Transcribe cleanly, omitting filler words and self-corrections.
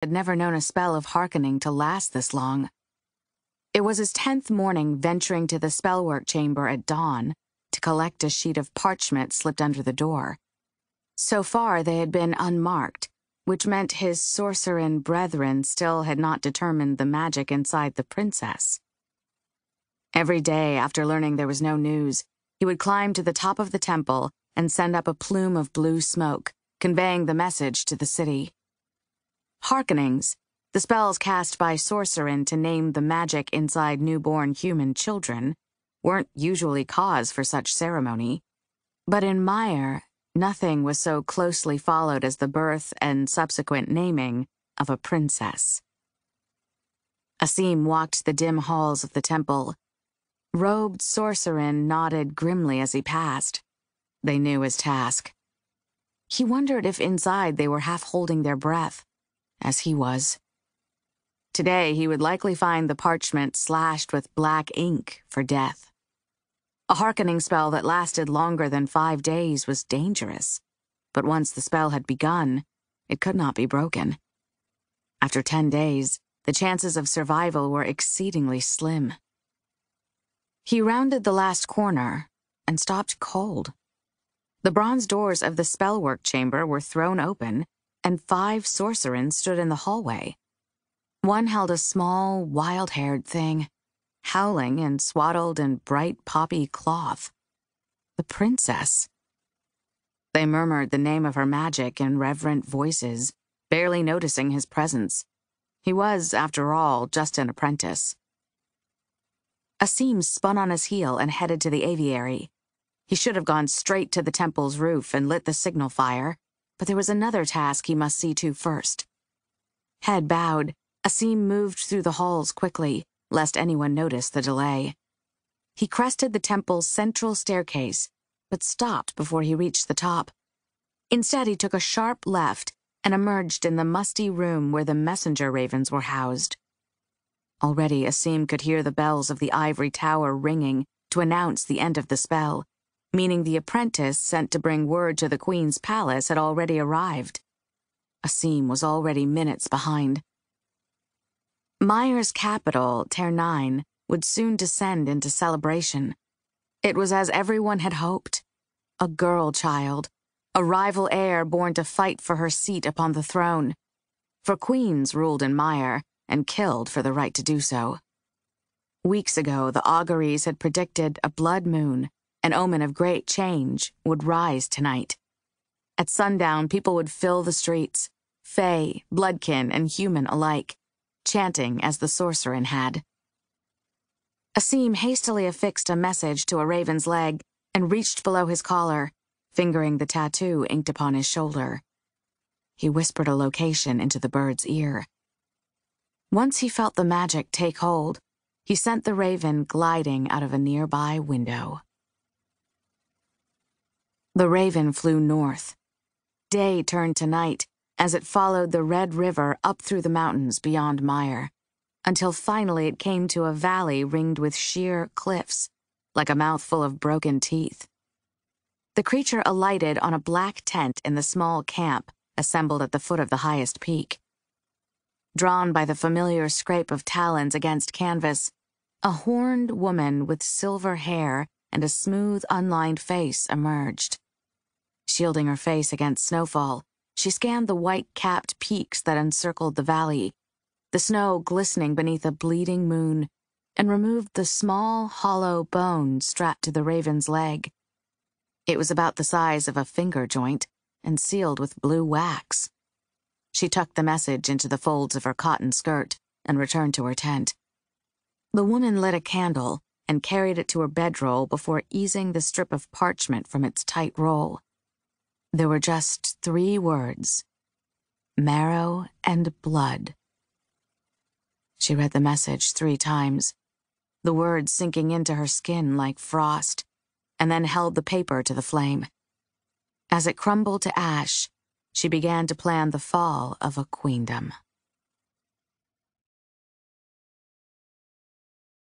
had never known a spell of hearkening to last this long. It was his 10th morning venturing to the spellwork chamber at dawn to collect a sheet of parchment slipped under the door. So far they had been unmarked, which meant his sorcerin brethren still had not determined the magic inside the princess. Every day after learning there was no news, he would climb to the top of the temple and send up a plume of blue smoke, conveying the message to the city. Hearkenings, the spells cast by sorcerin to name the magic inside newborn human children, weren't usually cause for such ceremony. But in Meyer, nothing was so closely followed as the birth and subsequent naming of a princess. Asim walked the dim halls of the temple. Robed sorcerin nodded grimly as he passed. They knew his task. He wondered if inside they were half holding their breath, as he was. Today he would likely find the parchment slashed with black ink for death. A hearkening spell that lasted longer than 5 days was dangerous, but once the spell had begun, it could not be broken. After 10 days, the chances of survival were exceedingly slim. He rounded the last corner and stopped cold. The bronze doors of the spellwork chamber were thrown open, and 5 sorcerins stood in the hallway. One held a small, wild-haired thing, howling and swaddled in bright poppy cloth. The princess. They murmured the name of her magic in reverent voices, barely noticing his presence. He was, after all, just an apprentice. Asim spun on his heel and headed to the aviary. He should have gone straight to the temple's roof and lit the signal fire, but there was another task he must see to first. Head bowed, Asim moved through the halls quickly, lest anyone notice the delay. He crested the temple's central staircase, but stopped before he reached the top. Instead, he took a sharp left and emerged in the musty room where the messenger ravens were housed. Already, Asim could hear the bells of the ivory tower ringing to announce the end of the spell, meaning the apprentice sent to bring word to the queen's palace had already arrived. Asim was already minutes behind. Meyer's capital, Ternine, would soon descend into celebration. It was as everyone had hoped. A girl child, a rival heir born to fight for her seat upon the throne. For queens ruled in Meyer, and killed for the right to do so. Weeks ago, the auguries had predicted a blood moon, an omen of great change, would rise tonight. At sundown, people would fill the streets, fae, bloodkin, and human alike, chanting as the sorcerin had. Asim hastily affixed a message to a raven's leg and reached below his collar, fingering the tattoo inked upon his shoulder. He whispered a location into the bird's ear. Once he felt the magic take hold, he sent the raven gliding out of a nearby window. The raven flew north. Day turned to night as it followed the Red River up through the mountains beyond Meyer, until finally it came to a valley ringed with sheer cliffs, like a mouthful of broken teeth. The creature alighted on a black tent in the small camp assembled at the foot of the highest peak. Drawn by the familiar scrape of talons against canvas, a horned woman with silver hair and a smooth, unlined face emerged. Shielding her face against snowfall, she scanned the white-capped peaks that encircled the valley, the snow glistening beneath a bleeding moon, and removed the small, hollow bone strapped to the raven's leg. It was about the size of a finger joint and sealed with blue wax. She tucked the message into the folds of her cotton skirt and returned to her tent. The woman lit a candle and carried it to her bedroll before easing the strip of parchment from its tight roll. There were just 3 words: marrow and blood. She read the message 3 times, the words sinking into her skin like frost, and then held the paper to the flame. As it crumbled to ash, she began to plan the fall of a queendom.